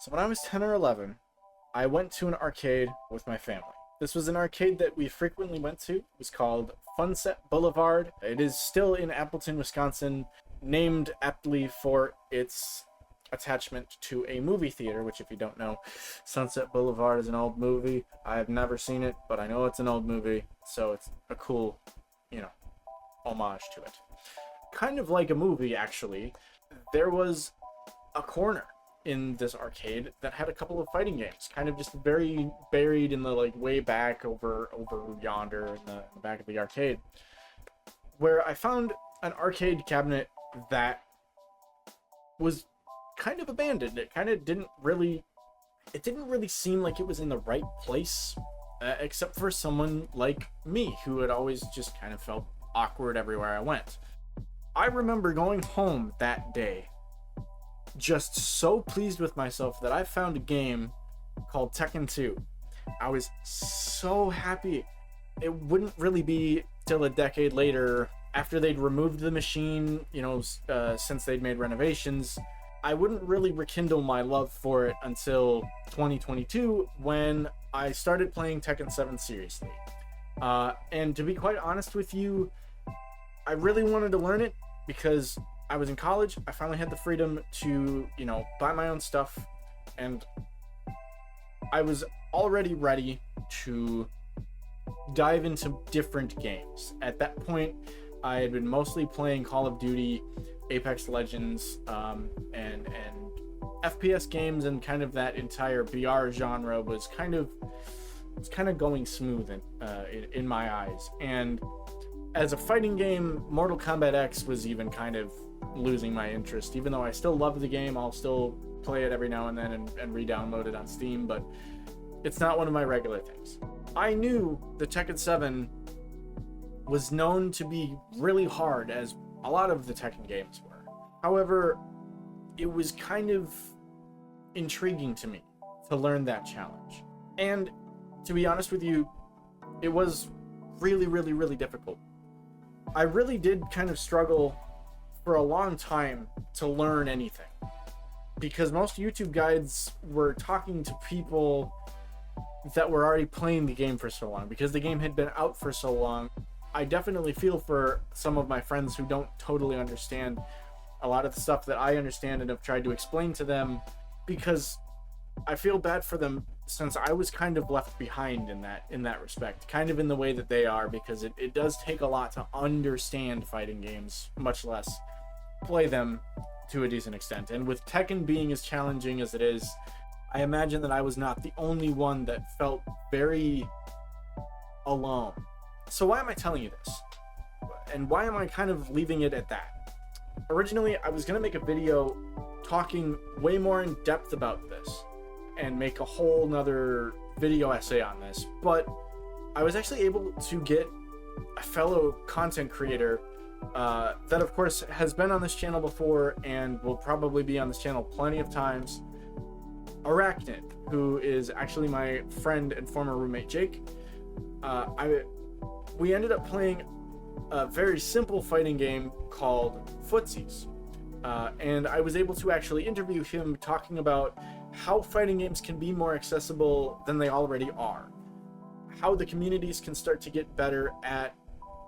So when I was 10 or 11, I went to an arcade with my family. This was an arcade that we frequently went to. It was called Funset Boulevard. It is still in Appleton, Wisconsin, named aptly for its attachment to a movie theater, which, if you don't know, Sunset Boulevard is an old movie. I have never seen it, but I know it's an old movie, so it's a cool, homage to it. Kind of like a movie, actually. There was a corner in this arcade that had a couple of fighting games, kind of just very buried in the way back over yonder in the back of the arcade, where I found an arcade cabinet that was kind of abandoned. It kind of didn't really seem like it was in the right place, except for someone like me who had always just kind of felt awkward everywhere I went. I remember going home that day just so pleased with myself that I found a game called Tekken 2. I was so happy. It wouldn't really be till a decade later, after they'd removed the machine, since they'd made renovations. I wouldn't really rekindle my love for it until 2022, when I started playing Tekken 7 seriously. And to be quite honest with you, I really wanted to learn it because I was in college. I finally had the freedom to, buy my own stuff, and I was already ready to dive into different games. At that point, I had been mostly playing Call of Duty, Apex Legends, and FPS games, and kind of that entire BR genre was kind of going smooth in my eyes. And as a fighting game, Mortal Kombat X was even kind of losing my interest. Even though I still love the game, I'll still play it every now and then and re-download it on Steam, but it's not one of my regular things. I knew the Tekken 7 was known to be really hard, as a lot of the Tekken games were. However, it was kind of intriguing to me to learn that challenge. And to be honest with you, it was really, really, really difficult. I really did kind of struggle for a long time to learn anything, because most YouTube guides were talking to people that were already playing the game for so long, because the game had been out for so long. I definitely feel for some of my friends who don't totally understand a lot of the stuff that I understand and have tried to explain to them, because I feel bad for them, since I was kind of left behind in that respect, kind of in the way that they are, because it does take a lot to understand fighting games, much less play them to a decent extent. And with Tekken being as challenging as it is, I imagine that I was not the only one that felt very alone. So why am I telling you this? And why am I kind of leaving it at that? Originally, I was going to make a video talking way more in depth about this and make a whole nother video essay on this, but I was actually able to get a fellow content creator that of course has been on this channel before and will probably be on this channel plenty of times, Arachnid, who is actually my friend and former roommate Jake. We ended up playing a very simple fighting game called Footsies, and I was able to actually interview him, talking about how fighting games can be more accessible than they already are, how the communities can start to get better at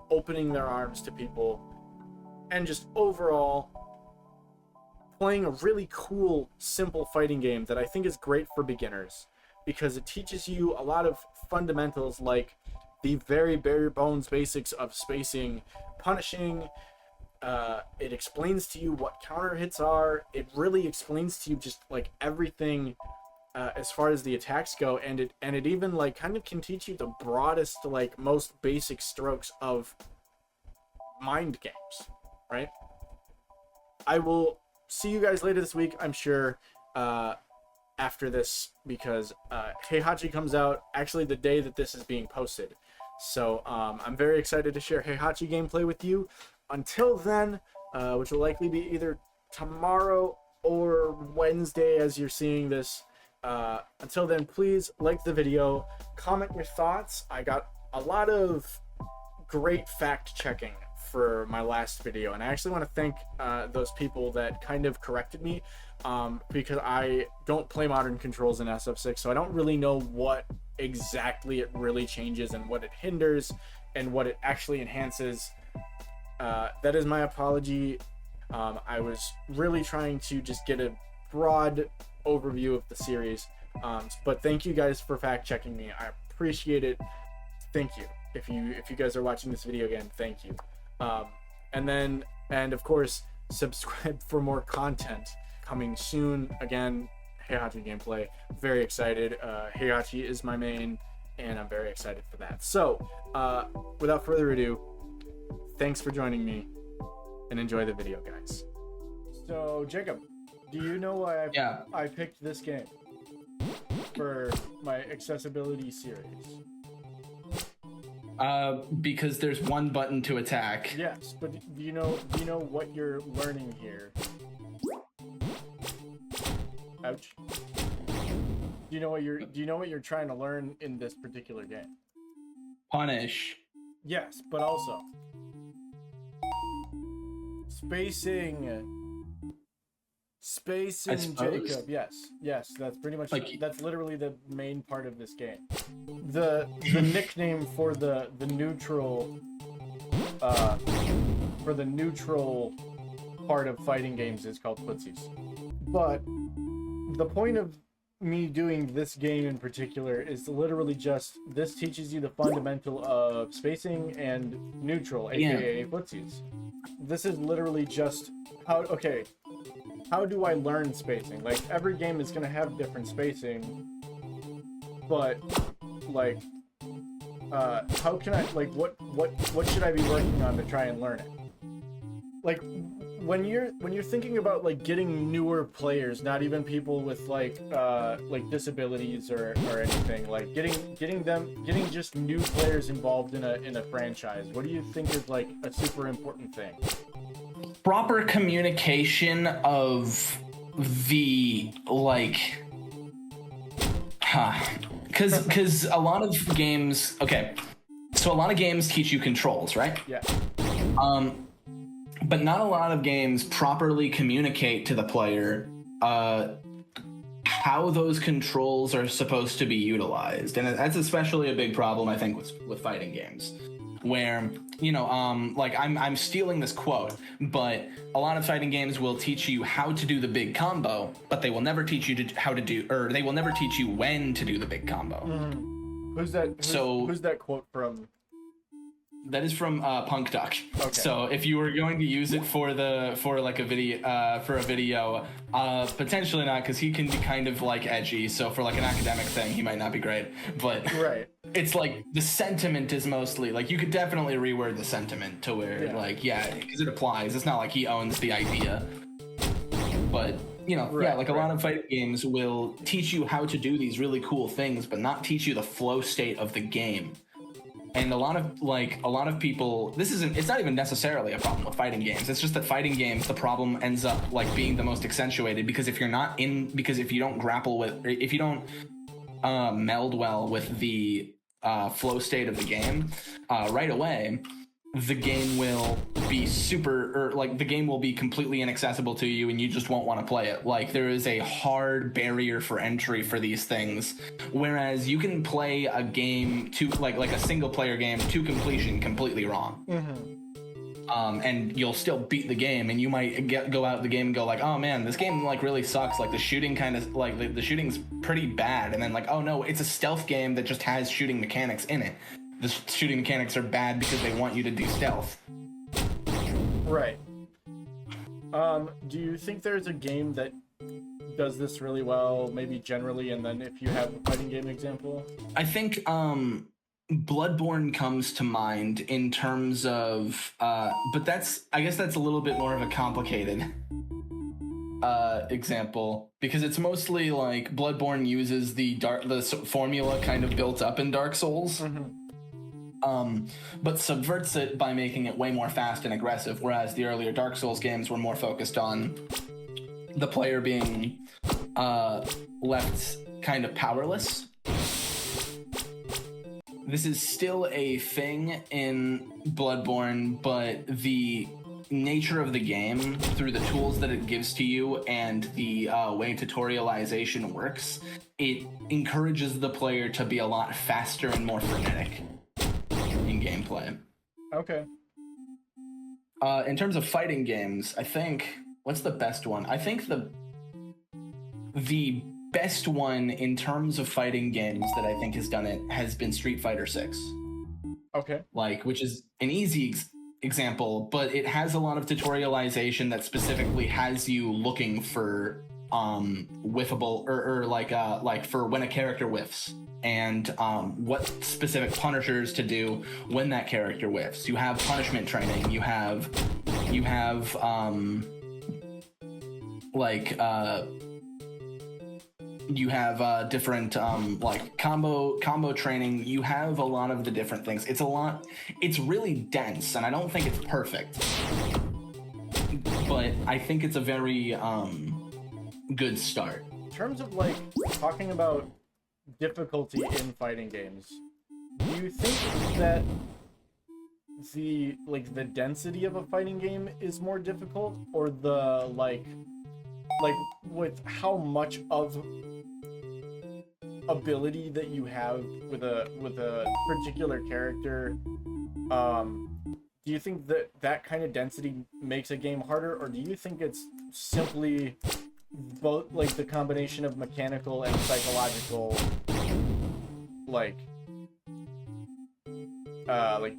opening their arms to people, and just overall playing a really cool, simple fighting game that I think is great for beginners, because it teaches you a lot of fundamentals, like the very bare bones basics of spacing, punishing. It explains to you what counter hits are. It really explains to you just everything as far as the attacks go, and it even kind of can teach you the broadest, most basic strokes of mind games, right? I will see you guys later this week, I'm sure, after this, because Heihachi comes out actually the day that this is being posted. So I'm very excited to share Heihachi gameplay with you. Until then, which will likely be either tomorrow or Wednesday as you're seeing this, until then, please like the video, comment your thoughts. I got a lot of great fact checking for my last video, and I actually want to thank those people that kind of corrected me because I don't play modern controls in SF6, so I don't really know what exactly it really changes and what it hinders and what it actually enhances. That is my apology. I was really trying to just get a broad overview of the series, but thank you guys for fact checking me. I appreciate it. Thank you. If you guys are watching this video again, thank you. And of course, subscribe for more content coming soon. Again, Heihachi gameplay. Very excited. Heihachi is my main, and I'm very excited for that. So, without further ado, thanks for joining me, and enjoy the video, guys. So, Jacob, do you know why I picked this game for my accessibility series? Because there's one button to attack. Yes, but do you know what you're learning here? Ouch. Do you know what you're trying to learn in this particular game? Punish. Yes, but also spacing, Jacob. Yes, that's pretty much that's literally the main part of this game. The nickname for the neutral part of fighting games is called footsies. But the point of me doing this game in particular is literally just this teaches you the fundamental of spacing and neutral, aka footsies. This is literally just how do I learn spacing? Like, every game is gonna have different spacing, but like how can I, like, what should I be working on to try and learn it? Like, when you're thinking about like getting newer players, not even people with like disabilities or anything, like getting just new players involved in a franchise, what do you think is like a super important thing? Proper communication of the because a lot of games, so a lot of games teach you controls, right? Yeah. But not a lot of games properly communicate to the player how those controls are supposed to be utilized, and that's especially a big problem, I think, with fighting games, where I'm stealing this quote, but a lot of fighting games will teach you how to do the big combo, but they will never teach you they will never teach you when to do the big combo. Who's that quote from? That is from Punk Duck. Okay. So if you were going to use it for a video, potentially not, because he can be kind of like edgy. So for like an academic thing, he might not be great. But right. It's like the sentiment is mostly like, you could definitely reword the sentiment to where because it applies. It's not like he owns the idea. But a lot of fighting games will teach you how to do these really cool things, but not teach you the flow state of the game. And a lot of people, it's not even necessarily a problem with fighting games. It's just that fighting games, the problem ends up like being the most accentuated because if you don't grapple with, if you don't meld well with the flow state of the game right away, the game will be the game will be completely inaccessible to you, and you just won't want to play it. Like, there is a hard barrier for entry for these things, whereas you can play a game to like a single player game to completion completely wrong. And you'll still beat the game, and you might go out the game and go like, oh man, this game like really sucks, like the shooting kind of like the shooting's pretty bad, and then like, oh no, it's a stealth game that just has shooting mechanics in it. The shooting mechanics are bad because they want you to do stealth. Right. Do you think there's a game that does this really well, maybe generally, and then if you have a fighting game example? I think Bloodborne comes to mind in terms of but I guess that's a little bit more of a complicated example, because it's mostly like Bloodborne uses the formula kind of built up in Dark Souls. But subverts it by making it way more fast and aggressive, whereas the earlier Dark Souls games were more focused on the player being left kind of powerless. This is still a thing in Bloodborne, but the nature of the game, through the tools that it gives to you and the way tutorialization works, it encourages the player to be a lot faster and more frenetic in gameplay. Okay. In terms of fighting games, I think, what's the best one? I think the best one in terms of fighting games that I think has done it has been Street Fighter 6. Okay. Like, which is an easy example, but it has a lot of tutorialization that specifically has you looking for whiffable or like for when a character whiffs, and what specific punishers to do when that character whiffs. You have punishment training. You have different like combo training. You have a lot of the different things. It's really dense, and I don't think it's perfect, but I think it's a very good start. In terms of like talking about difficulty in fighting games, do you think that the density of a fighting game is more difficult, or the like with how much of ability that you have with a particular character, do you think that kind of density makes a game harder, or do you think it's simply both, like, the combination of mechanical and psychological like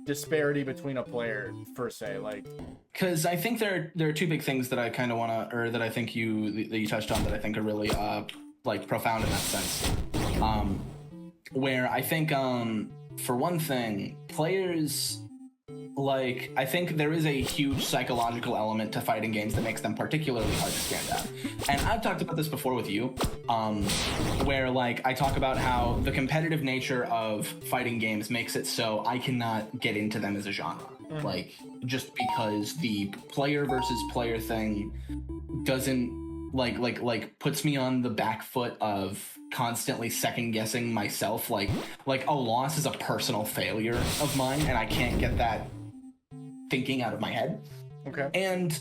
disparity between a player per se? Like, because I think there are two big things that I kind of want to, or that I think you touched on, that I think are really like profound in that sense. Where I think for one thing, players, like, I think there is a huge psychological element to fighting games that makes them particularly hard to stand at. And I've talked about this before with you, where, like, I talk about how the competitive nature of fighting games makes it so I cannot get into them as a genre. Like, just because the player versus player thing doesn't puts me on the back foot of constantly second guessing myself. Like a loss is a personal failure of mine, and I can't get that thinking out of my head. Okay.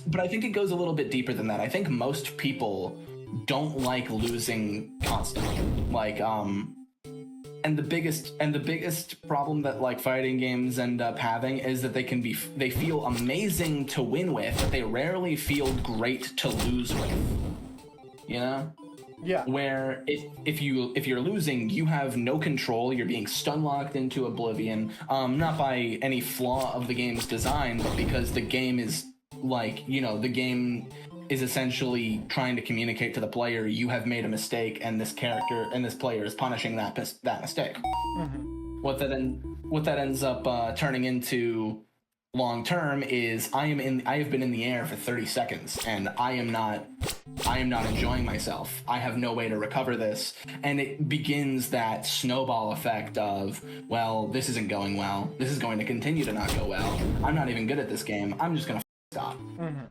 But I think it goes a little bit deeper than that. I think most people don't like losing constantly. Like, and the biggest problem that, like, fighting games end up having is that they feel amazing to win with, but they rarely feel great to lose with. You know? Yeah. Where if you're losing, you have no control. You're being stun locked into oblivion. Not by any flaw of the game's design, but because the game is, like, you know, the game is essentially trying to communicate to the player, you have made a mistake, and this character and this player is punishing that mistake. Mm-hmm. What that ends up turning into long term is I have been in the air for 30 seconds, and I am not enjoying myself. I have no way to recover this, and it begins that snowball effect of, well, this isn't going well. This is going to continue to not go well. I'm not even good at this game. I'm just gonna stop. Mm-hmm.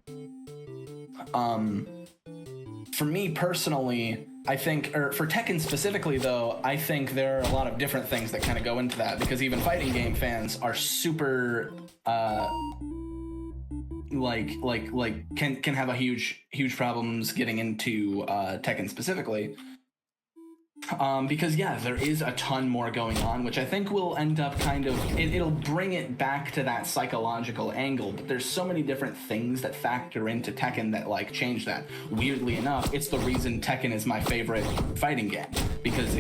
For me personally, I think, or for Tekken specifically though, I think there are a lot of different things that kind of go into that, because even fighting game fans are super can have a huge problems getting into Tekken specifically. Because yeah, there is a ton more going on, which I think will end up kind of, it'll bring it back to that psychological angle, but there's so many different things that factor into Tekken that, like, change that. Weirdly enough, it's the reason Tekken is my favorite fighting game, because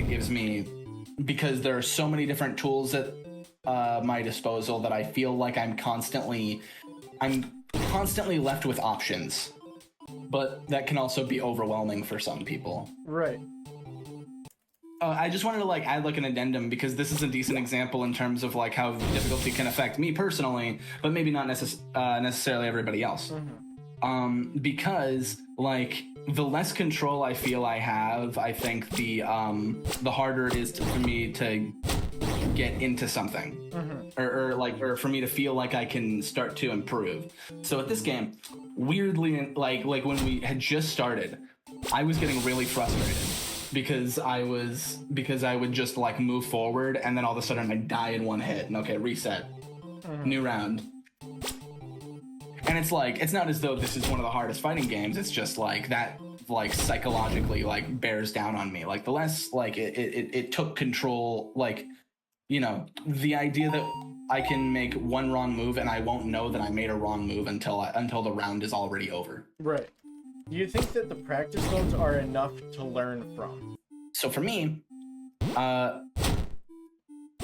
because there are so many different tools at my disposal that I feel like I'm constantly left with options, but that can also be overwhelming for some people. Right. I just wanted to, like, add, like, an addendum, because this is a decent example in terms of, like, how difficulty can affect me personally, but maybe not necessarily everybody else. Mm-hmm. Because, like, the less control I feel I have, I think the harder it is for me to get into something. Mm-hmm. or for me to feel like I can start to improve. So at this game, weirdly, like when we had just started, I was getting really frustrated. Because I would just, like, move forward, and then all of a sudden I'd die in one hit, and okay, reset. New round. And it's like, it's not as though this is one of the hardest fighting games. It's just like that, like psychologically, like bears down on me. Like the less, like it took control, like, you know, the idea that I can make one wrong move and I won't know that I made a wrong move until the round is already over. Right. Do you think that the practice modes are enough to learn from? So for me,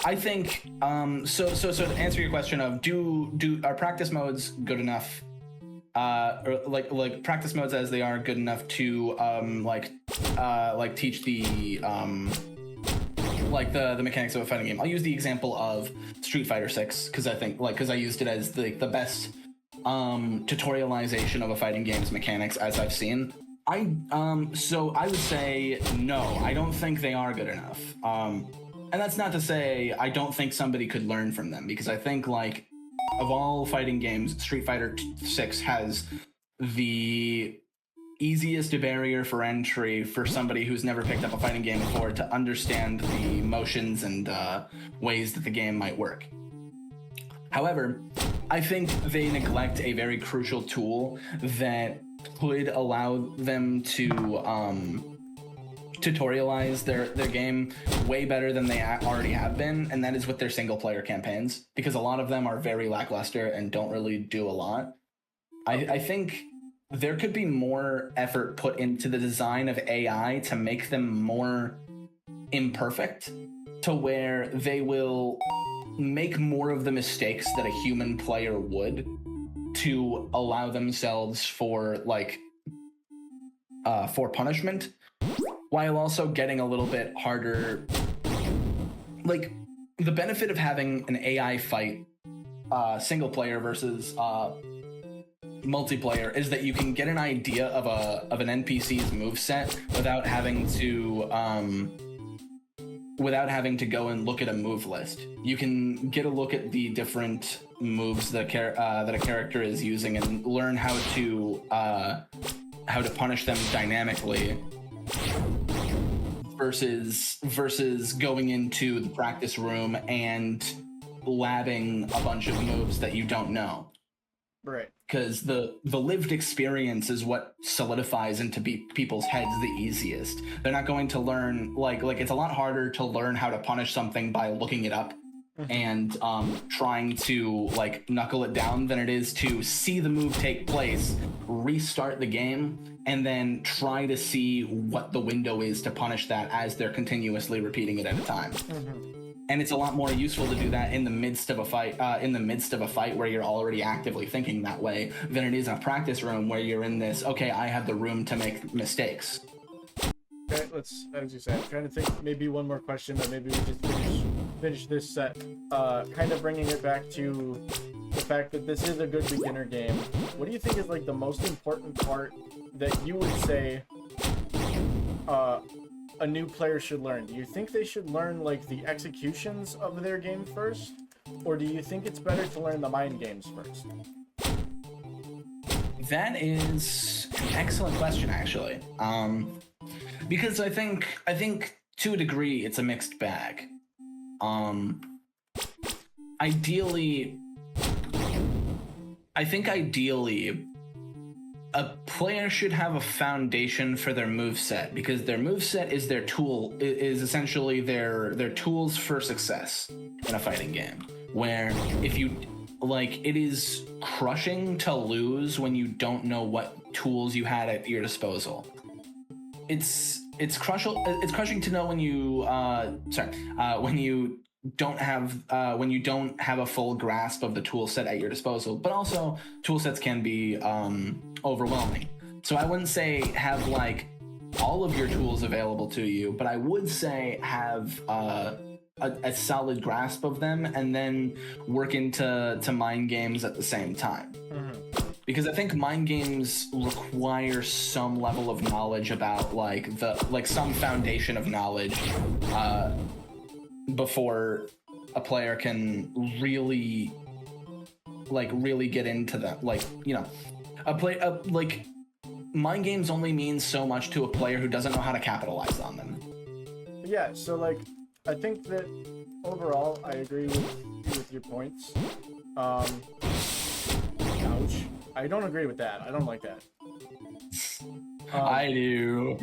I think so to answer your question of are practice modes good enough, or like practice modes as they are good enough to like teach the like the mechanics of a fighting game. I'll use the example of Street Fighter 6 because I think because I used it as the best tutorialization of a fighting game's mechanics as I've seen. So I would say no, I don't think they are good enough. And that's not to say I don't think somebody could learn from them, because I think, like, of all fighting games, Street Fighter 6 has the easiest barrier for entry for somebody who's never picked up a fighting game before to understand the motions and ways that the game might work. However, I think they neglect a very crucial tool that could allow them to tutorialize their game way better than they already have been, and that is with their single player campaigns, because a lot of them are very lackluster and don't really do a lot. I think there could be more effort put into the design of AI to make them more imperfect, to where they will make more of the mistakes that a human player would to allow themselves for punishment, while also getting a little bit harder. Like, the benefit of having an AI fight single player versus multiplayer is that you can get an idea of an NPC's moveset without having to go and look at a move list. You can get a look at the different moves that a character is using and learn how to punish them dynamically, versus going into the practice room and labbing a bunch of moves that you don't know. Right. Because the lived experience is what solidifies into people's heads the easiest. They're not going to learn, like it's a lot harder to learn how to punish something by looking it up and trying to knuckle it down than it is to see the move take place, restart the game, and then try to see what the window is to punish that as they're continuously repeating it at a time. And it's a lot more useful to do that in the midst of a fight, where you're already actively thinking that way, than it is in a practice room where you're in this, okay, I have the room to make mistakes. Okay, let's, as you said, I'm trying to think maybe one more question, but maybe we just finish this set. Kind of bringing it back to the fact that this is a good beginner game. What do you think is the most important part that you would say a new player should learn? Do you think they should learn the executions of their game first, or do you think it's better to learn the mind games first? That is an excellent question, actually. Because I think to a degree it's a mixed bag. Ideally, a player should have a foundation for their moveset, because their moveset is their tool, is essentially their tools for success in a fighting game. Where if you it is crushing to lose when you don't know what tools you had at your disposal. It's crushing to know when you don't have a full grasp of the tool set at your disposal, but also tool sets can be overwhelming. So I wouldn't say have all of your tools available to you, but I would say have a solid grasp of them, and then work into mind games at the same time. Because I think mind games require some level of knowledge about some foundation of knowledge before a player can really get into that. Mind games only mean so much to a player who doesn't know how to capitalize on them. Yeah, so I think that overall I agree with your points. Ouch. I don't agree with that. I don't like that. I do.